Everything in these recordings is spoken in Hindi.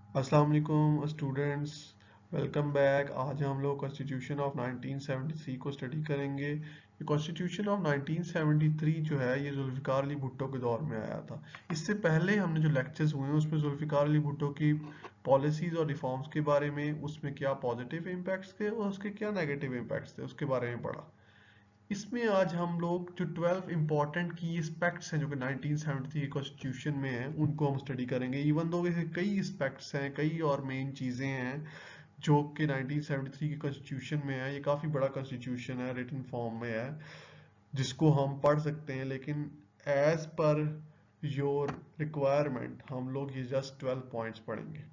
अस्सलाम वालेकुम स्टूडेंट्स, वेलकम बैक। आज हम लोग कॉन्स्टिट्यूशन ऑफ 1973 को स्टडी करेंगे। ये कॉन्स्टिट्यूशन ऑफ 1973 जो है ये जुल्फ़िकार अली भुट्टो के दौर में आया था। इससे पहले हमने जो लेक्चर्स हुए हैं उसमें जुल्फ़िकार अली भुट्टो की पॉलिसीज़ और रिफॉर्म्स के बारे में, उसमें क्या पॉजिटिव इम्पैक्ट्स थे और उसके क्या नेगेटिव इम्पैक्ट्स थे उसके बारे में पढ़ा। इसमें आज हम लोग जो 12 इंपॉर्टेंट की एस्पेक्ट्स हैं जो कि 1973 कॉन्स्टिट्यूशन में हैं उनको हम स्टडी करेंगे। इवन दो वैसे कई एस्पेक्ट्स हैं, कई और मेन चीज़ें हैं जो कि 1973 की कॉन्स्टिट्यूशन में है। ये काफ़ी बड़ा कॉन्स्टिट्यूशन है, रिटन फॉर्म में है, जिसको हम पढ़ सकते हैं, लेकिन एज पर योर रिक्वायरमेंट हम लोग ये जस्ट 12 पॉइंट्स पढ़ेंगे।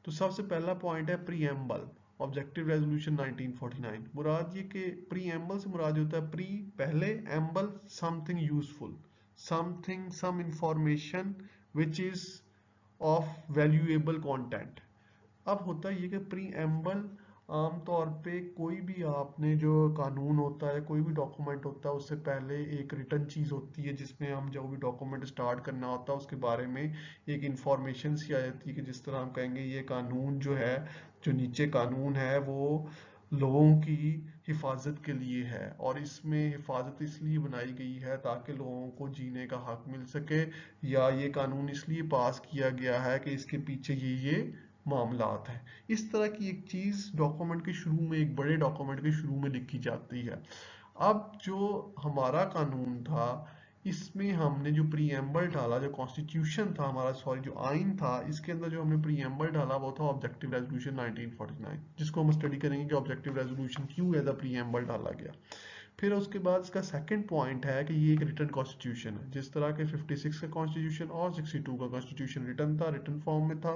तो सबसे पहला पॉइंट है प्रीएम्बल ऑब्जेक्टिव रेजोल्यूशन 1949। मुराद ये कि प्रीएम्बल से मुराद होता है प्री पहले, एम्बल something useful, something some information which is of valuable content. अब होता है ये कि प्रीएम्बल आमतौर पे कोई भी आपने जो कानून होता है, कोई भी डॉक्यूमेंट होता है, उससे पहले एक रिटन चीज़ होती है जिसमें हम जो भी डॉक्यूमेंट स्टार्ट करना होता है उसके बारे में एक इंफॉर्मेशन सी आ जाती है कि जिस तरह हम कहेंगे ये कानून जो है, जो नीचे कानून है वो लोगों की हिफाजत के लिए है और इसमें हिफाजत इसलिए बनाई गई है ताकि लोगों को जीने का हक मिल सके, या ये कानून इसलिए पास किया गया है कि इसके पीछे ये मामलात हैं। इस तरह की एक चीज डॉक्यूमेंट के शुरू में, एक बड़े डॉक्यूमेंट के शुरू में लिखी जाती है। अब जो हमारा कानून था, इसमें हमने जो प्रीएम्बल डाला, जो कॉन्स्टिट्यूशन था हमारा, सॉरी जो आइन था, इसके अंदर जो हमने प्रीएम्बल डाला वो था ऑब्जेक्टिव रेजोल्यूशन 1949, जिसको हम स्टडी करेंगे कि ऑब्जेक्टिव रेजोल्यूशन क्यों एज अ प्रीएम्बल डाला गया। फिर उसके बाद इसका सेकंड पॉइंट है कि ये एक रिटन कॉन्स्टिट्यूशन है। जिस तरह के 56 का कॉन्स्टिट्यूशन और 62 का कॉन्स्टिट्यूशन रिटन था, रिटन फॉर्म में था,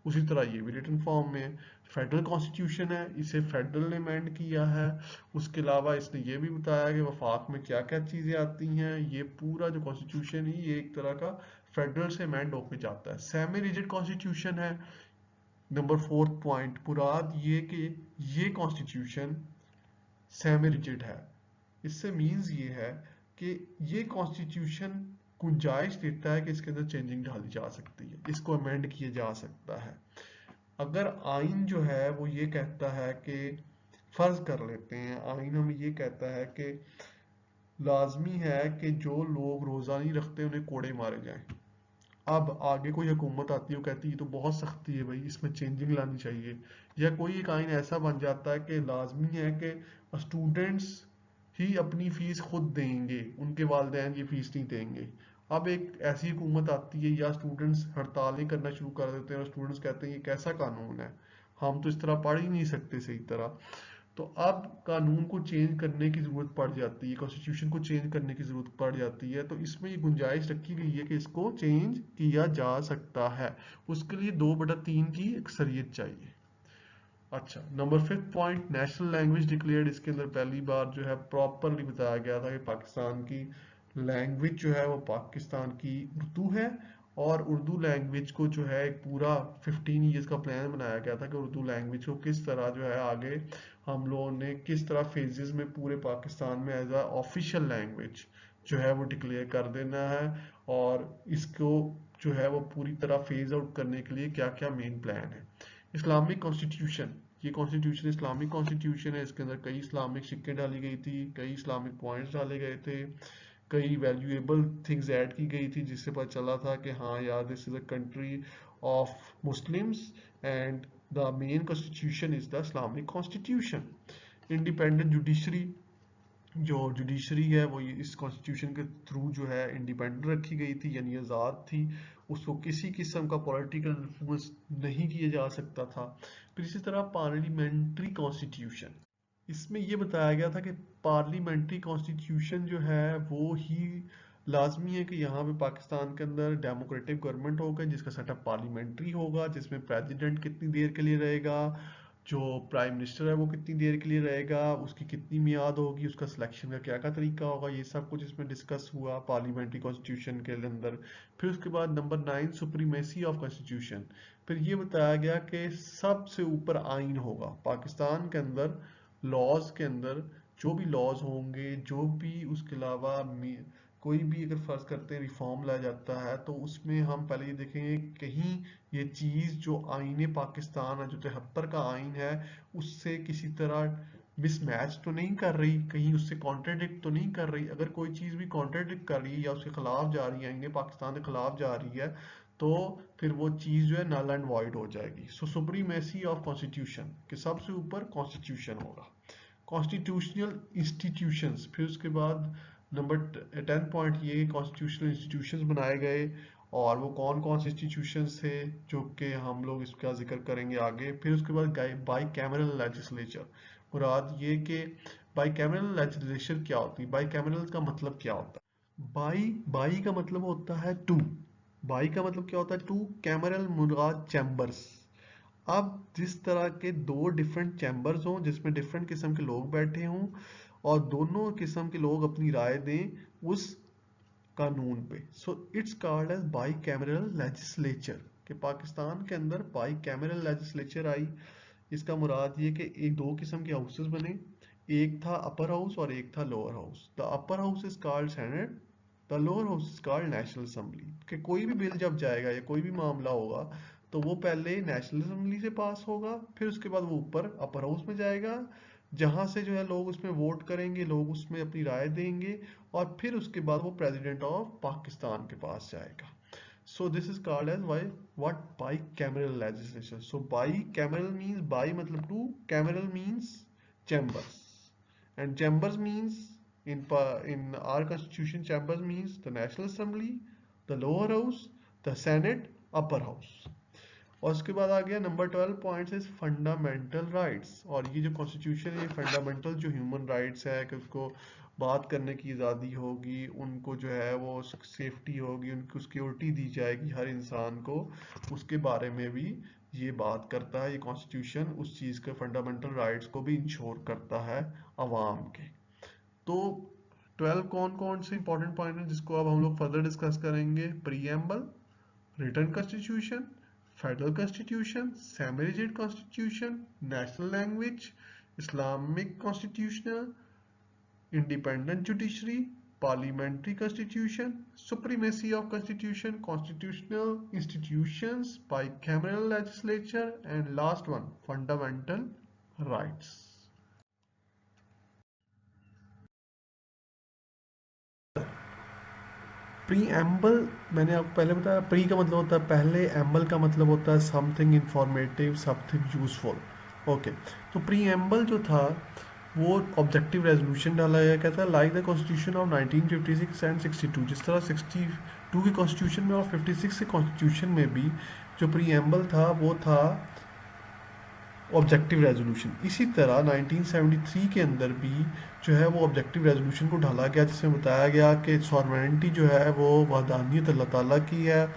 उसी तरह ये भी रिटन फॉर्म में है। फेडरल कॉन्स्टिट्यूशन है, इसे फेडरल ने अमेंड किया है। उसके अलावा इसने ये भी बताया कि वफाक में क्या क्या चीज़ें आती हैं। ये पूरा जो कॉन्स्टिट्यूशन है ये एक तरह का फेडरल से अमेंड होकर जाता है। सेमी रिजिड कॉन्स्टिट्यूशन है। नंबर फोर्थ पॉइंट मुराद ये कि ये कॉन्स्टिट्यूशन सेमी रिजिड है। इससे मीन्स ये है कि ये कॉन्स्टिट्यूशन गुंजाइश देता है कि इसके अंदर चेंजिंग डाली जा सकती है, इसको अमेंड किया जा सकता है। अगर आइन जो है वो ये कहता है कि, फर्ज कर लेते हैं आइन हमें ये कहता है कि लाजमी है कि जो लोग रोजा नहीं रखते उन्हें कोड़े मारे जाएं। अब आगे कोई हुकूमत आती है, वो कहती है ये तो बहुत सख्ती है भाई, इसमें चेंजिंग लानी चाहिए। या कोई एक आइन ऐसा बन जाता है कि लाजमी है कि स्टूडेंट्स ही अपनी फीस खुद देंगे, उनके वालिदैन ये फीस नहीं देंगे। अब एक ऐसी हुकूमत आती है या स्टूडेंट्स हड़तालें करना शुरू कर देते हैं और स्टूडेंट्स कहते हैं ये कैसा कानून है, हम तो इस तरह पढ़ ही नहीं सकते सही तरह। तो अब कानून को चेंज करने की जरूरत पड़ जाती है, कॉन्स्टिट्यूशन को चेंज करने की जरूरत पड़ जाती है। तो इसमें ये गुंजाइश रखी गई है कि इसको चेंज किया जा सकता है। उसके लिए 2/3 की अक्सरियत चाहिए। अच्छा, number fifth point national language declared. इसके अंदर पहली बार जो है प्रॉपरली बताया गया था कि पाकिस्तान की लैंग्वेज जो है वो पाकिस्तान की उर्दू है। और उर्दू लैंग्वेज को जो है एक पूरा 15 ईयर्स का प्लान बनाया गया था कि उर्दू लैंग्वेज को किस तरह जो है आगे हम लोगों ने किस तरह फेजेस में पूरे पाकिस्तान में एज अ ऑफिशियल लैंग्वेज जो है वो डिक्लेयर कर देना है। और इसको जो है वो पूरी तरह फेज आउट करने के लिए क्या क्या मेन प्लान है। इस्लामिक कॉन्स्टिट्यूशन, ये कॉन्स्टिट्यूशन इस्लामिक कॉन्स्टिट्यूशन है। इसके अंदर कई इस्लामिक सिक्के डाली गई थी, कई इस्लामिक पॉइंट्स डाले गए थे, कई वैल्यूएबल थिंग्स ऐड की गई थी, जिससे पता चला था कि हाँ यार this is a country of Muslims and the main constitution is the Islamic constitution. Independent judiciary, जो जुडिशरी है वो इस कॉन्स्टिट्यूशन के थ्रू जो है इंडिपेंडेंट रखी गई थी, यानी आज़ाद थी। उसको किसी किस्म का पॉलिटिकल इन्फ्लुएंस नहीं किया जा सकता था। फिर इसी तरह पार्लियामेंट्री कॉन्स्टिट्यूशन, इसमें ये बताया गया था कि पार्लियामेंट्री कॉन्स्टिट्यूशन जो है वो ही लाजमी है कि यहाँ पे पाकिस्तान के अंदर डेमोक्रेटिक गवर्नमेंट होगा जिसका सेटअप पार्लियामेंट्री होगा, जिसमें प्रेसिडेंट कितनी देर के लिए रहेगा, जो प्राइम मिनिस्टर है वो कितनी देर के लिए रहेगा, उसकी कितनी मियाद होगी, उसका सिलेक्शन का क्या क्या तरीका होगा, ये सब कुछ इसमें डिस्कस हुआ पार्लियामेंट्री कॉन्स्टिट्यूशन के अंदर। फिर उसके बाद नंबर 9 सुप्रीमेसी ऑफ कॉन्स्टिट्यूशन। फिर ये बताया गया कि सबसे ऊपर आइन होगा पाकिस्तान के अंदर। लॉज के अंदर जो भी लॉज होंगे, जो भी उसके अलावा कोई भी अगर फर्ज करते हैं रिफॉर्म लाया जाता है तो उसमें हम पहले ये देखेंगे कहीं ये चीज जो आईन पाकिस्तान है, जो 73 का आइन है, उससे किसी तरह मिसमैच तो नहीं कर रही, कहीं उससे कॉन्ट्राडिक्ट तो नहीं कर रही। अगर कोई चीज भी कॉन्ट्राडिक्ट कर रही है या उसके खिलाफ जा रही है, आईन पाकिस्तान के खिलाफ जा रही है, तो फिर वो चीज जो है नल एंड वॉइड हो जाएगी। सो सुप्रीमेसी ऑफ कॉन्स्टिट्यूशन, कि सबसे ऊपर कॉन्स्टिट्यूशन होगा। कॉन्स्टिट्यूशनल इंस्टीट्यूशंस, फिर उसके बाद नंबर 10 पॉइंट ये कॉन्स्टिट्यूशनल इंस्टीट्यूशंस बनाए गए, और वो कौन कौन से इंस्टीट्यूशंस थे जो कि हम लोग इसका जिक्र करेंगे आगे। फिर उसके बाद बाई कैमरल लेजिस्लेचर, मुराद ये कि बाई कैमरल लेजिस्लेचर क्या होती है, बाई कैमरल का मतलब क्या होता है। बाई बाई का मतलब होता है टू, बाई का मतलब क्या होता है टू, कैमरल मुराद चैम्बर्स। अब जिस तरह के दो डिफरेंट चैम्बर्स हों जिसमें डिफरेंट किस्म के लोग बैठे हों और दोनों किस्म के लोग अपनी राय दें उस कानून पे, so it's called as bicameral legislature. कि पाकिस्तान के अंदर बाई कैमरल लेजिस्लेचर आई, इसका मुराद ये कि एक दो किस्म के हाउसेस बने, एक था अपर हाउस और एक था lower house. The upper house is called senate, the lower house is called national assembly. कि कोई भी बिल जब जाएगा या कोई भी मामला होगा तो वो पहले नेशनल असेंबली से पास होगा, फिर उसके बाद वो ऊपर अपर हाउस में जाएगा, जहां से जो है लोग उसमें वोट करेंगे, लोग उसमें अपनी राय देंगे, और फिर उसके बाद वो प्रेसिडेंट ऑफ पाकिस्तान के पास जाएगा। So this is called as why what bicameral legislation. So bicameral means bi मतलब two, cameral means chambers, and chambers means in our constitution chambers means the National Assembly, the lower house, the Senate, upper house. और उसके बाद आ गया number 12 points is fundamental rights. और ये जो कॉन्स्टिट्यूशन है ये फंडामेंटल जो ह्यूमन राइट्स है कि उसको बात करने की आज़ादी होगी, उनको जो है वो सेफ्टी होगी, उनको सिक्योरिटी दी जाएगी हर इंसान को, उसके बारे में भी ये बात करता है। ये कॉन्स्टिट्यूशन उस चीज़ के फंडामेंटल राइट्स को भी इंश्योर करता है अवाम के। तो 12 कौन कौन से इंपॉर्टेंट पॉइंट हैं जिसको अब हम लोग फर्दर डिस्कस करेंगे। Preamble, written constitution, federal constitution, semi rigid constitution, national language, Islamic constitutional, independent judiciary, parliamentary constitution, supremacy of constitution, constitutional institutions, bicameral legislature, and last one, fundamental rights. Preamble, मैंने आपको पहले बताया, प्री का मतलब होता है पहले, एम्बल का मतलब होता है something informative, something useful. Okay, तो प्री एम्बल जो था वो ऑब्जेक्टिव रेजोल्यूशन डाला गया, कहता है like the constitution of 1956 and 62, जिस तरह 62 के कॉन्स्टिट्यूशन में और 56 के कॉन्स्टिट्यूशन में भी जो प्रीएम्बल था वो था ऑब्जेक्टिव रेजोल्यूशन। इसी तरह 1973 के अंदर भी जो है वो ऑब्जेक्टिव रेजोल्यूशन को ढाला गया, जिसमें बताया गया कि सॉवरेनिटी जो है वो वहदानियत अल्लाह ताला की है,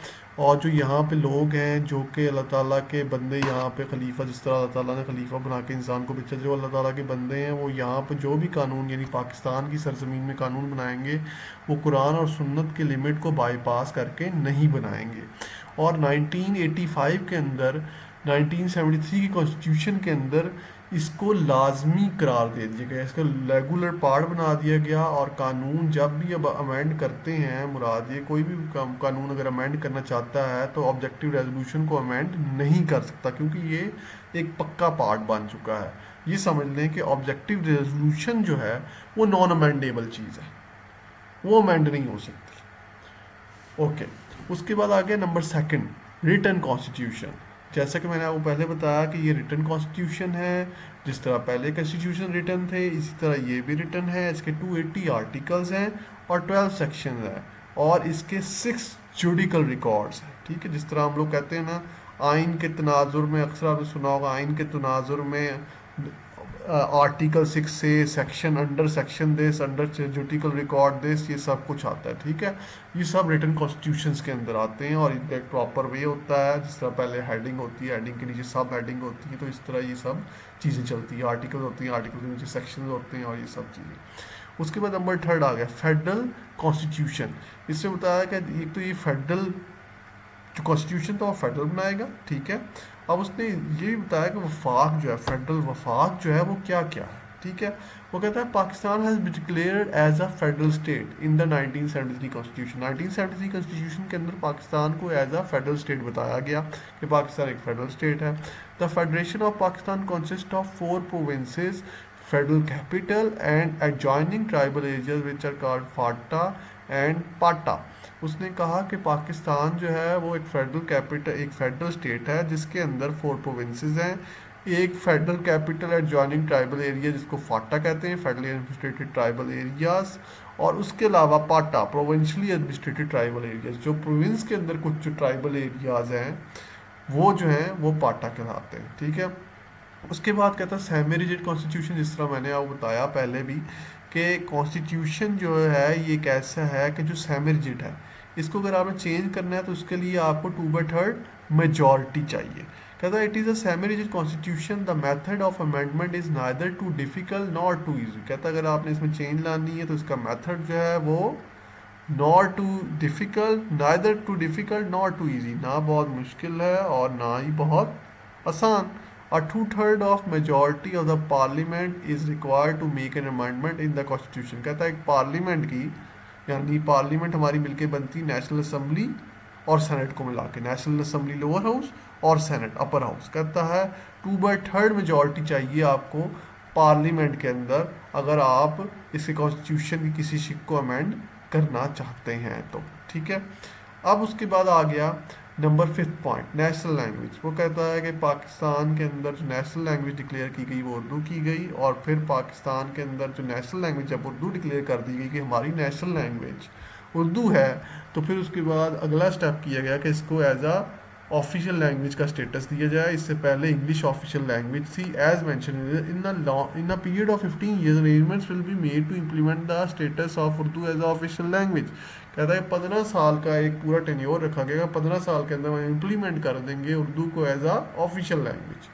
और जो यहाँ पे लोग हैं जो कि अल्लाह ताला के बंदे, यहाँ पे खलीफा, जिस तरह अल्लाह ताला ने खलीफा बना के इंसान को भेजा, जो अल्लाह ताला के बंदे हैं वो यहाँ पे जो भी कानून यानी पाकिस्तान की सरजमीन में कानून बनाएंगे वो कुरान और सुन्नत के लिमिट को बाईपास करके नहीं बनाएंगे। और 1985 के अंदर 1973 की कॉन्स्टिट्यूशन के अंदर इसको लाजमी करार दे दिया गया, इसका रेगुलर पार्ट बना दिया गया। और कानून जब भी अब अमेंड करते हैं, मुराद ये कोई भी कानून अगर अमेंड करना चाहता है तो ऑब्जेक्टिव रेजोल्यूशन को अमेंड नहीं कर सकता, क्योंकि ये एक पक्का पार्ट बन चुका है। ये समझ लें कि ऑब्जेक्टिव रेजोल्यूशन जो है वो नॉन अमेंडेबल चीज़ है, वो अमेंड नहीं हो सकती। ओके, उसके बाद आ गया नंबर 2, रिटन कॉन्स्टिट्यूशन। जैसा कि मैंने आपको पहले बताया कि ये रिटन कॉन्स्टिट्यूशन है, जिस तरह पहले कॉन्स्टिट्यूशन रिटन थे इसी तरह ये भी रिटन है। इसके 280 आर्टिकल्स हैं और 12 सेक्शन हैं, और इसके 6 जुडिकल रिकॉर्ड्स हैं। ठीक है, जिस तरह हम लोग कहते हैं ना आइन के तनाजुर में, अक्सर आपने सुना होगा आइन के तनाजुर में आर्टिकल 6 से section under section this, under judicial record this, ये सब कुछ आता है। ठीक है, ये सब रिटन कॉन्स्टिट्यूशंस के अंदर आते हैं, और इनका एक प्रॉपर वे होता है। जिस तरह पहले हेडिंग होती है, हेडिंग के नीचे सब हेडिंग होती है, तो इस तरह ये सब चीज़ें चलती है। आर्टिकल होती हैं, आर्टिकल के नीचे सेक्शन होते हैं, और ये सब चीज़ें। उसके बाद नंबर 3 आ गया फेडरल कॉन्स्टिट्यूशन। इसमें बताया कि एक तो ये फेडरल जो कॉन्स्टिट्यूशन था वो फेडरल बनाएगा। ठीक है, अब उसने ये भी बताया कि वफाक जो है, फेडरल वफाक जो है वो क्या क्या है। ठीक है। वो कहता है Pakistan has been declared as a federal state in the 1973 constitution. 1973 constitution के अंदर पाकिस्तान को एज अ फेडरल स्टेट बताया गया कि पाकिस्तान एक फेडरल स्टेट है। The federation of Pakistan consist of 4 provinces, federal capital and adjoining tribal areas which are called FATA and PATA. उसने कहा कि पाकिस्तान जो है वो एक फेडरल कैपिटल, एक फेडरल स्टेट है जिसके अंदर 4 प्रोविंसेस हैं, एक federal capital adjoining tribal area जिसको फाटा कहते हैं, फेडरली एडमिनिस्ट्रेटेड ट्राइबल एरियाज, और उसके अलावा पाटा, प्रोविंशियली एडमिनिस्ट्रेटेड ट्राइबल एरियाज। जो प्रोविंस के अंदर कुछ जो ट्राइबल एरियाज हैं वो जो हैं वो पाटा कहलाते हैं, ठीक है। उसके बाद कहता है सेमी रिजिड कॉन्स्टिट्यूशन, जिस तरह मैंने आपको बताया पहले भी कि कॉन्स्टिट्यूशन जो है ये एक ऐसा है कि जो सेमी रिजिड है, इसको अगर आपने चेंज करना है तो उसके लिए आपको 2/3 मेजॉरिटी चाहिए। कहता है it is a semi rigid constitution, the method of amendment is neither too difficult nor too easy. कहता है अगर आपने इसमें चेंज लानी है तो इसका मेथड जो है वो nor too difficult, neither too difficult nor too easy, ना बहुत मुश्किल है और ना ही बहुत आसान। A 2/3 of majority of the parliament is required to make an amendment in the constitution। कहता है एक पार्लियामेंट की, यानी पार्लियामेंट हमारी मिलके बनती नेशनल असेंबली और सेनेट को मिला के, नेशनल असेंबली लोअर हाउस और सेनेट अपर हाउस। कहता है 2/3 मेजॉरिटी चाहिए आपको पार्लियामेंट के अंदर अगर आप इसके कॉन्स्टिट्यूशन की किसी शिक को अमेंड करना चाहते हैं तो, ठीक है। अब उसके बाद आ गया number 5th point, national language. वो कहता है कि पाकिस्तान के अंदर जो नेशनल लैंग्वेज डिक्लेयर की गई वो उर्दू की गई, और फिर पाकिस्तान के अंदर जो नेशनल लैंग्वेज जब उर्दू डिक्लेयर कर दी गई कि हमारी नेशनल लैंग्वेज उर्दू है, तो फिर उसके बाद अगला स्टेप किया गया कि इसको एज आ ऑफिशियल लैंग्वेज का स्टेटस दिया जाए। इससे पहले इंग्लिश ऑफिशियल लैंग्वेज थी। As mention in a period of 15 years arrangements will be made to implement the status of Urdu as a official language. कहता है 15 साल का एक पूरा टेन्योर रखा गया, 15 साल के अंदर हम इम्प्लीमेंट कर देंगे उर्दू को एज अ ऑफिशियल लैंग्वेज।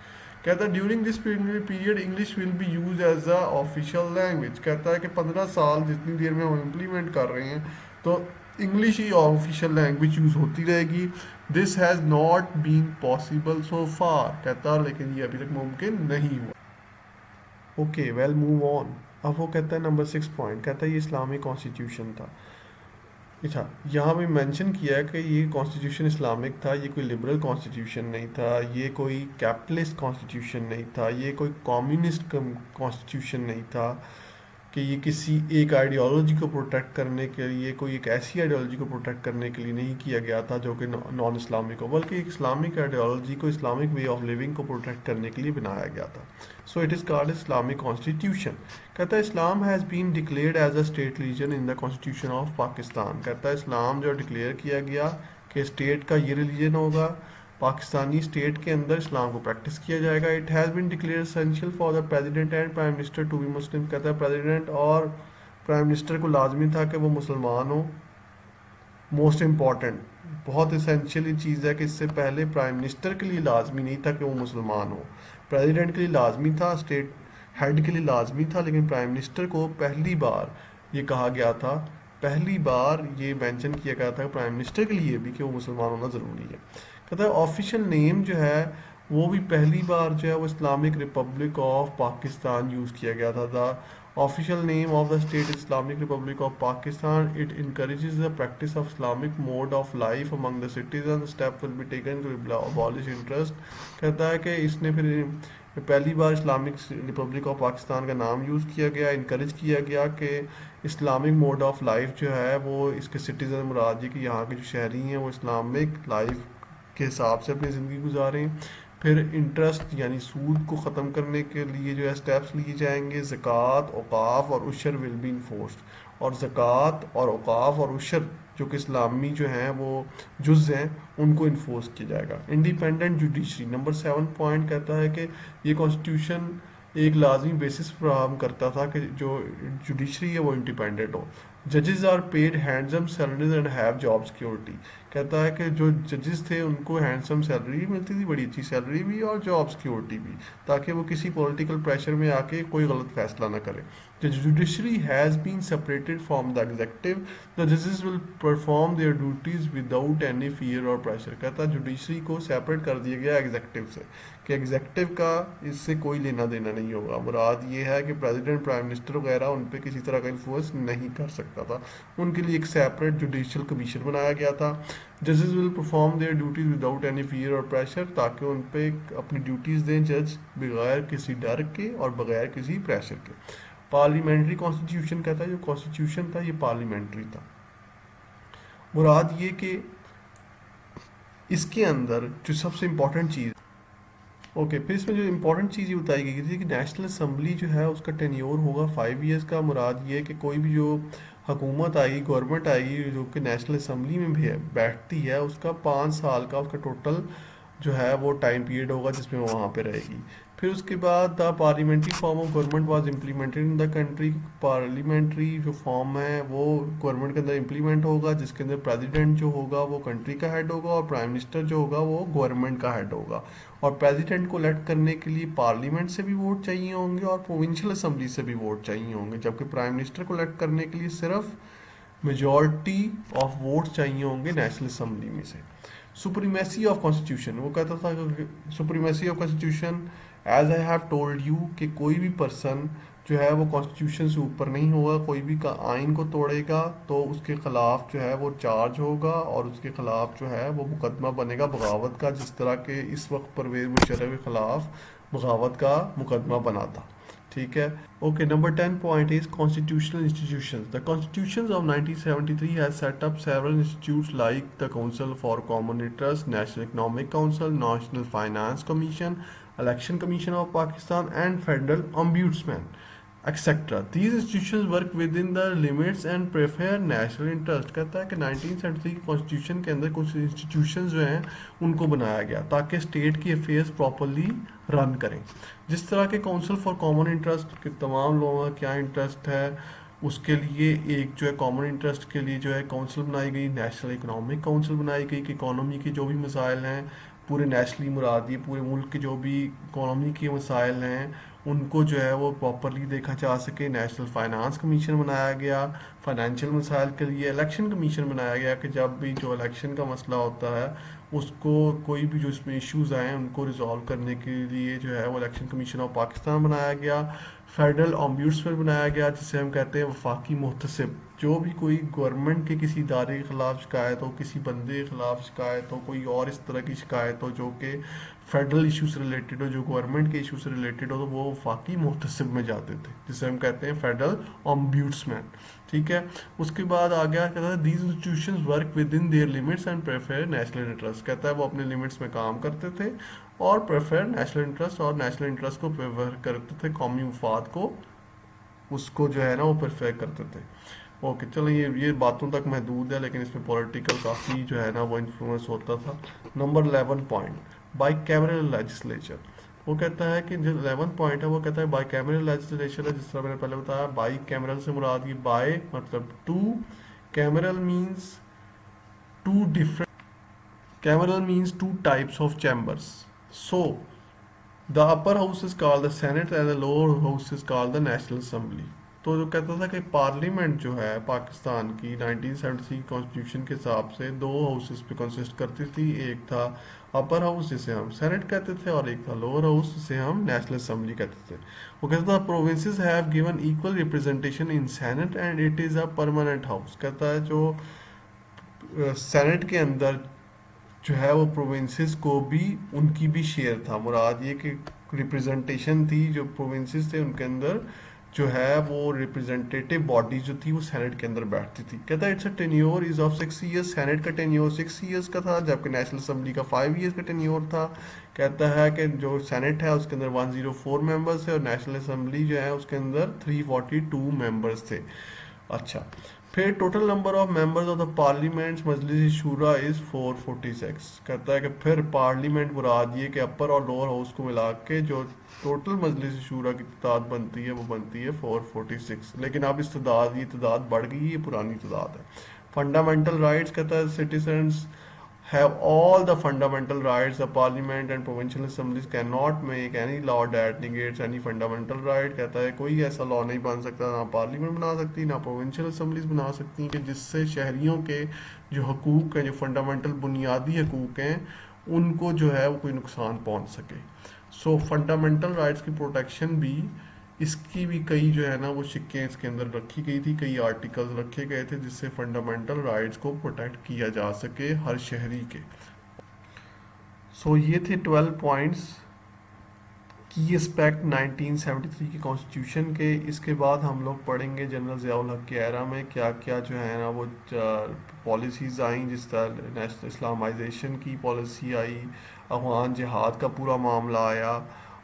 कहता है during this period English will be use as a official language. कहता है कि 15 साल जितनी देर में हम इम्प्लीमेंट कर रहे हैं तो इंग्लिश ही ऑफिशियल लैंग्वेज यूज होती रहेगी। This has not been possible so far. कहता है लेकिन ये अभी तक मुमकिन नहीं हुआ। Okay we'll move on. अब वो कहता है नंबर 6 पॉइंट, कहता है ये इस्लामिक कॉन्स्टिट्यूशन था। अच्छा, यहाँ पे मेंशन किया है कि ये कॉन्स्टिट्यूशन इस्लामिक था, ये कोई लिबरल कॉन्स्टिट्यूशन नहीं था, ये कोई कैपिटलिस्ट कॉन्स्टिट्यूशन नहीं था, ये कोई कम्युनिस्ट कॉन्स्टिट्यूशन नहीं था कि ये किसी एक आइडियोलॉजी को प्रोटेक्ट करने के लिए, कोई एक ऐसी आइडियोलॉजी को प्रोटेक्ट करने के लिए नहीं किया गया था जो कि नॉन इस्लामिक हो, बल्कि एक इस्लामिक आइडियोलॉजी को, इस्लामिक वे ऑफ लिविंग को प्रोटेक्ट करने के लिए बनाया गया था। So it is called Islamic constitution. कहता है Islam has been declared as a state religion in the constitution of Pakistan. कहता है इस्लाम जो डिक्लेयर किया गया कि स्टेट का ये रिलीजन होगा, पाकिस्तानी स्टेट के अंदर इस्लाम को प्रैक्टिस किया जाएगा। It has been declare essential for the president and prime minister to be Muslim. कहता है प्रेसिडेंट और प्राइम मिनिस्टर को लाजमी था कि वो मुसलमान हो। मोस्ट इम्पॉर्टेंट, बहुत इसेंशियल चीज़ है कि इससे पहले प्राइम मिनिस्टर के लिए लाजमी नहीं था कि वो मुसलमान हो। प्रेसिडेंट के लिए लाजमी था, स्टेट हेड के लिए लाजमी था, लेकिन प्राइम मिनिस्टर को पहली बार ये कहा गया था, पहली बार ये मेंशन किया गया था प्राइम मिनिस्टर के लिए भी कि वो मुसलमान होना ज़रूरी है। कहता है ऑफिशियल नेम जो है वो भी पहली बार जो है वो Islamic republic of Pakistan use किया गया था। The official name of the state Islamic republic of Pakistan. It encourages the practice of Islamic mode of life among the citizen. Step will be taken to abolish interest. कहता है कि इसने फिर पहली बार इस्लामिक रिपब्लिक ऑफ पाकिस्तान का नाम यूज़ किया गया, इनकरेज किया गया कि इस्लामिक मोड ऑफ लाइफ जो है वो इसके सिटीज़न मुराद जी कि यहाँ के जो शहरी हैं वो इस्लामिक लाइफ के हिसाब से अपनी ज़िंदगी गुजारें। फिर इंटरेस्ट यानी सूद को ख़त्म करने के लिए जो है स्टेप्स लिए जाएंगे। ज़कात, औकाफ और उशर विल बी इन्फोर्स्ड। और ज़कात और औकाफ और उशर जो कि इस्लामी जो हैं वो जुज़ हैं उनको इन्फोर्स किया जाएगा। Independent judiciary. नंबर 7 पॉइंट कहता है कि ये कॉन्स्टिट्यूशन एक लाजमी बेसिस फराहम करता था कि जो जुडिशरी है वो इंडिपेंडेंट हो। जजेस are paid handsome salaries and have job security. कहता है कि जो जजेस थे उनको हैंडसम सैलरी भी मिलती थी, बड़ी अच्छी सैलरी भी और जॉब सिक्योरिटी भी, ताकि वो किसी पॉलिटिकल प्रेशर में आके कोई गलत फैसला ना करे। The judiciary has been separated from the executive. The जजेस will perform their duties without any fear और प्रेशर। कहता है जुडिशरी को सेपरेट कर दिया गया एग्जेक्टिव से कि एग्जेक्टिव का इससे कोई लेना देना नहीं होगा। मुराद ये है कि प्रेसिडेंट, प्राइम मिनिस्टर वगैरह उन पे किसी तरह का इन्फ्लुएंस नहीं कर सकता था। उनके लिए एक सेपरेट जुडिशियल कमीशन बनाया गया था। जजेस will perform their duties without any fear और प्रेशर, ताकि उन पे अपनी ड्यूटीज दें जज बगैर किसी डर के और बगैर किसी प्रेशर के। पार्लियामेंट्री कॉन्स्टिट्यूशन कहता है, जो कॉन्स्टिट्यूशन था ये पार्लियामेंट्री था। मुराद ये कि इसके अंदर जो सबसे इम्पोर्टेंट चीज़, ओके, फिर इसमें जो इम्पोर्टेंट चीज़ ये बताई गई थी कि नेशनल असम्बली जो है उसका टेन्योर होगा 5 ईयर्स का। मुराद ये कि कोई भी जो हुकूमत आएगी, गवर्नमेंट आएगी जो कि नेशनल असम्बली में भी बैठती है, उसका 5 साल का उसका टोटल जो है वो टाइम पीरियड होगा जिसमें वो वहाँ पे रहेगी। फिर उसके बाद the parliamentary form of government was implemented in the country. Parliamentary जो फॉर्म है वो गवर्नमेंट के अंदर इम्प्लीमेंट होगा, जिसके अंदर प्रेसिडेंट जो होगा वो कंट्री का हेड होगा और प्राइम मिनिस्टर जो होगा वो गवर्नमेंट का हेड होगा। और प्रेसिडेंट को इलेक्ट करने के लिए पार्लियामेंट से भी वोट चाहिए होंगे और प्रोविंशियल असम्बली से भी वोट चाहिए होंगे, जबकि प्राइम मिनिस्टर को इलेक्ट करने के लिए सिर्फ मेजॉरिटी ऑफ वोट चाहिए होंगे नेशनल असम्बली में से। सुप्रीमेसी ऑफ कॉन्स्टिट्यूशन, वो कहता था supremacy of constitution, as I have told you, कि कोई भी पर्सन जो है वो कॉन्स्टिट्यूशन से ऊपर नहीं होगा। कोई भी का आइन को तोड़ेगा तो उसके खिलाफ जो है वो चार्ज होगा और उसके खिलाफ जो है वो मुकदमा बनेगा बगावत का, जिस तरह के इस वक्त परवेज मुशर्रफ के खिलाफ बगावत का मुकदमा बना था। ठीक है, okay. Number 10 point is constitutional institutions. The constitution of 1973 has set up several institutes like the council for common interest, national economic council, national finance commission, election commission of Pakistan and federal ombudsman etcetera. These institutions work with in the limits and prefer national interest. कहता है कि 1973 की कॉन्स्टिट्यूशन के अंदर कुछ इंस्टीट्यूशंस जो हैं उनको बनाया गया ताकि स्टेट की अफेयर्स प्रॉपरली रन करें। जिस तरह के काउंसिल फॉर कॉमन इंटरेस्ट के तमाम लोगों का क्या इंटरेस्ट है, उसके लिए एक जो है कॉमन इंटरेस्ट के लिए जो है काउंसिल बनाई गई। नेशनल इकोनॉमिक काउंसिल बनाई गई कि इकोनॉमी के जो भी मसाइल हैं पूरे नेशनली मुराद ये पूरे मुल्क के जो भी इकोनॉमी के मसाइल हैं उनको जो है वो प्रॉपरली देखा जा सके। नेशनल फाइनेंस कमीशन बनाया गया फाइनेंशियल मसाइल के लिए। इलेक्शन कमीशन बनाया गया कि जब भी जो इलेक्शन का मसला होता है उसको कोई भी जो इसमें इश्यूज आए उनको रिजॉल्व करने के लिए जो है वो इलेक्शन कमीशन ऑफ पाकिस्तान बनाया गया। फेडरल ओम्बुड्समैन बनाया गया जिसे हम कहते हैं वफाकी मुहतसिब। जो भी कोई गवर्नमेंट के किसी इदारे के खिलाफ शिकायत हो, किसी बंदे के खिलाफ शिकायत हो, कोई और इस तरह की शिकायत हो जो कि फेडरल इशू से रिलेटेड हो, जो गवर्नमेंट के इशू से रिलेटेड हो, तो वो वफाकी मुहतसिब में जाते थे जिसे हम कहते हैं फेडरल ओम्बुड्समैन। ठीक है, उसके बाद आ गया कहता है these institutions work with in their limits and prefer national interest. कहता है वो अपने लिमिट्स में काम करते थे और प्रेफर नेशनल इंटरेस्ट, और नेशनल इंटरेस्ट को प्रेफर करते थे, कौमी मफाद को उसको जो है ना वो प्रेफर करते थे। ओके, चलो ये बातों तक महदूद है, लेकिन इसमें पॉलिटिकल काफ़ी जो है ना वो इन्फ्लुएंस होता था। Number 11 point by cameral legislature. वो कहता है कि जो 11 पॉइंट है वो कहता है बाई कैमरल लेजिस्लेचर है। जिस तरह मैंने पहले बताया बाई कैमरल से मुराद ये बाय मतलब two, cameral means two different, cameral means two types of chambers. So the upper house is called the Senate and the lower house is called the National Assembly. तो जो कहता था कि पार्लियामेंट जो है पाकिस्तान की 1973 कॉन्स्टिट्यूशन के हिसाब से दो हाउसेस पे कंसिस्ट करती थी। एक था अपर हाउस जिसे हम सेनेट कहते थे और एक था लोअर हाउस जिसे हम नेशनल असेंबली कहते थे। वो कहता था provinces have given equal representation in senate and it is a permanent house. कहता है जो सेनेट के अंदर जो है वो प्रोविंसेस को भी उनकी भी शेयर था। मुराद ये कि रिप्रेजेंटेशन थी, जो प्रोविंसेस थे उनके अंदर जो है वो रिप्रेजेंटेटिव बॉडी जो थी वो सेनेट के अंदर बैठती थी। कहता है it's a tenure is of 6 years. Senate का टेन्योर 6 ईयर्स का था जबकि नेशनल असेंबली का 5 ईयर्स का टेन्योर था। कहता है कि जो सेनेट है उसके अंदर 104 मेंबर्स है और नेशनल असेंबली जो है उसके अंदर 342 मेंबर्स थे। अच्छा, फिर total number of members of the parliament Majlis Shura is 446। कहता है कि फिर पार्लियामेंट मुराद ये कि अपर और लोअर हाउस को मिला के जो टोटल मजलिस शूरा की तादाद बनती है वो बनती है 446। लेकिन अब इस ये तादाद बढ़ गई, ये पुरानी तादाद है। फंडामेंटल राइट्स कहता है citizens have all the fundamental rights. The parliament and provincial assemblies cannot make any law that negates any fundamental right. कहता है कोई ऐसा लॉ नहीं बन सकता, ना पार्लियामेंट बना सकती ना प्रोविंशियल असम्बलीज बना सकती कि जिससे शहरियों के जो हकूक़ हैं, जो फंडामेंटल बुनियादी हकूक़ हैं, उनको जो है वो कोई नुकसान पहुंच सके। सो फंडामेंटल राइट्स की प्रोटेक्शन भी, इसकी भी कई जो है ना वो शिक्कें इसके अंदर रखी गई थी, कई आर्टिकल्स रखे गए थे जिससे फंडामेंटल राइट्स को प्रोटेक्ट किया जा सके हर शहरी के। सो ये थे 12 पॉइंट्स की एस्पेक्ट 1973 के कॉन्स्टिट्यूशन के। इसके बाद हम लोग पढ़ेंगे जनरल ज़ियाउल हक के एरा में क्या क्या जो है ना वो पॉलिसीज़ आई, जिस तरह नेशनल इस्लामाइजेशन की पॉलिसी आई, अफगान जिहाद का पूरा मामला आया,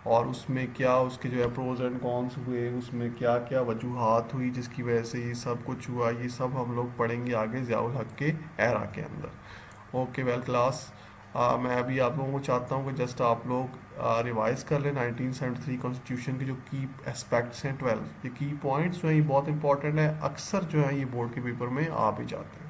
और उसमें क्या उसके जो है प्रोज एंड कॉन्स हुए, उसमें क्या क्या वजूहात हुई जिसकी वजह से ये सब कुछ हुआ, ये सब हम लोग पढ़ेंगे आगे ज़ियाउल हक के एरा के अंदर। ओके वेल क्लास, मैं अभी आप लोगों को चाहता हूँ कि जस्ट आप लोग रिवाइज कर लें 1973 कॉन्स्टिट्यूशन के जो की एस्पेक्ट्स हैं 12, ये की पॉइंट्स जो हैं ये बहुत इंपॉर्टेंट है, अक्सर जो है ये बोर्ड के पेपर में आ भी जाते हैं।